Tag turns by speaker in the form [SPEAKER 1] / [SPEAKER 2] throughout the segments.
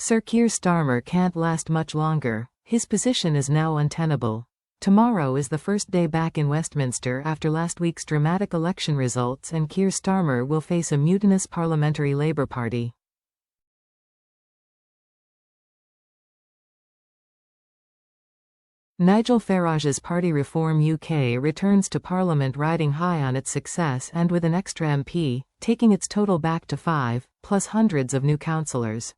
[SPEAKER 1] Sir Keir Starmer can't last much longer. His position is now untenable. Tomorrow is the first day back in Westminster after last week's dramatic election results, and Keir Starmer will face a mutinous parliamentary Labour Party. Nigel Farage's party Reform UK returns to Parliament riding high on its success and with an extra MP, taking its total back to 5, plus hundreds of new councillors.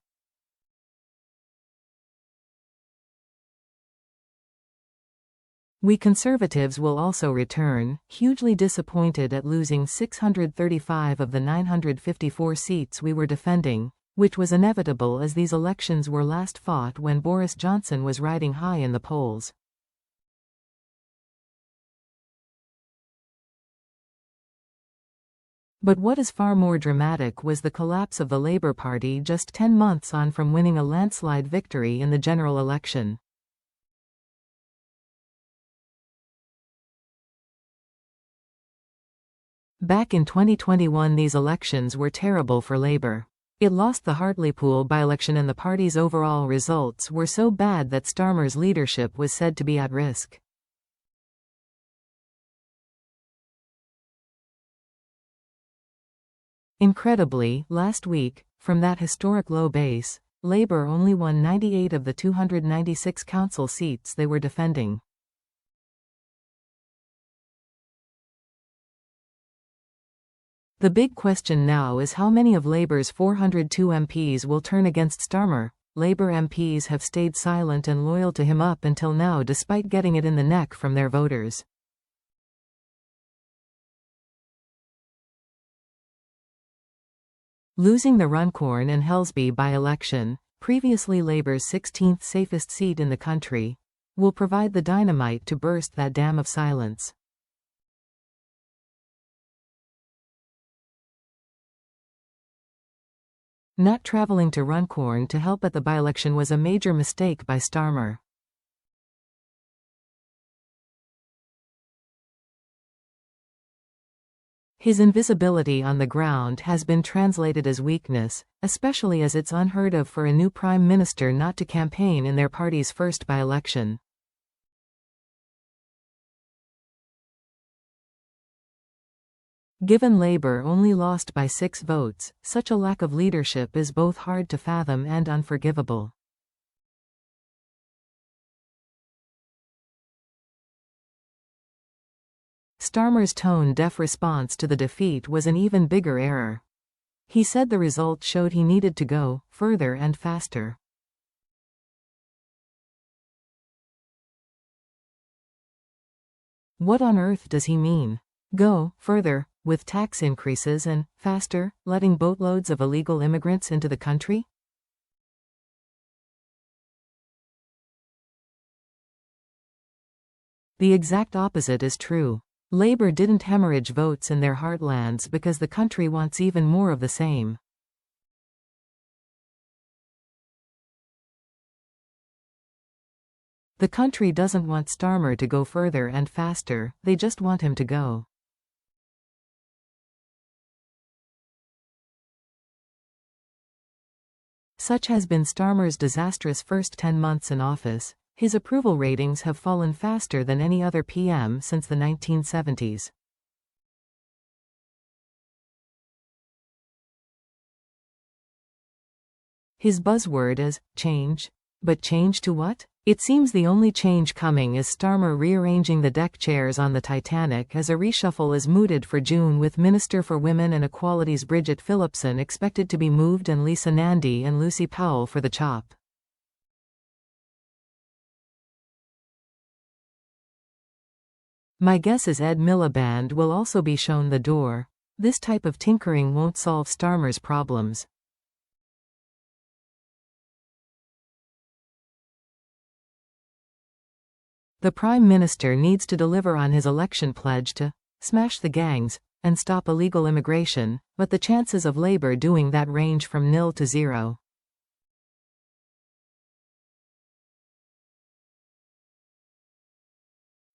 [SPEAKER 1] We Conservatives will also return, hugely disappointed at losing 635 of the 954 seats we were defending, which was inevitable as these elections were last fought when Boris Johnson was riding high in the polls. But what is far more dramatic was the collapse of the Labour Party just 10 months on from winning a landslide victory in the general election. Back in 2021, these elections were terrible for Labour. It lost the Hartlepool by-election and the party's overall results were so bad that Starmer's leadership was said to be at risk. Incredibly, last week, from that historic low base, Labour only won 98 of the 296 council seats they were defending. The big question now is how many of Labour's 402 MPs will turn against Starmer. Labour MPs have stayed silent and loyal to him up until now despite getting it in the neck from their voters. Losing the Runcorn and Helsby by-election, previously Labour's 16th safest seat in the country, will provide the dynamite to burst that dam of silence. Not travelling to Runcorn to help at the by-election was a major mistake by Starmer. His invisibility on the ground has been translated as weakness, especially as it's unheard of for a new Prime Minister not to campaign in their party's first by-election. Given Labour only lost by 6 votes, such a lack of leadership is both hard to fathom and unforgivable. Starmer's tone-deaf response to the defeat was an even bigger error. He said the result showed he needed to go further and faster. What on earth does he mean? Go further, with tax increases and, faster, letting boatloads of illegal immigrants into the country? The exact opposite is true. Labour didn't hemorrhage votes in their heartlands because the country wants even more of the same. The country doesn't want Starmer to go further and faster, they just want him to go. Such has been Starmer's disastrous first 10 months in office. His approval ratings have fallen faster than any other PM since the 1970s. His buzzword is change. But change to what? It seems the only change coming is Starmer rearranging the deck chairs on the Titanic as a reshuffle is mooted for June, with Minister for Women and Equality's Bridget Phillipson expected to be moved and Lisa Nandy and Lucy Powell for the chop. My guess is Ed Miliband will also be shown the door. This type of tinkering won't solve Starmer's problems. The Prime Minister needs to deliver on his election pledge to smash the gangs and stop illegal immigration, but the chances of Labour doing that range from 0 to 0.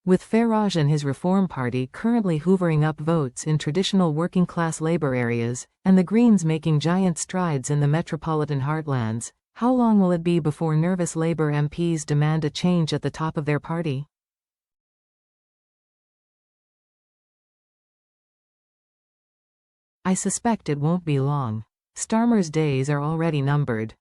[SPEAKER 1] With Farage and his Reform Party currently hoovering up votes in traditional working-class Labour areas, and the Greens making giant strides in the metropolitan heartlands, How long will it be before nervous Labour MPs demand a change at the top of their party? I suspect it won't be long. Starmer's days are already numbered.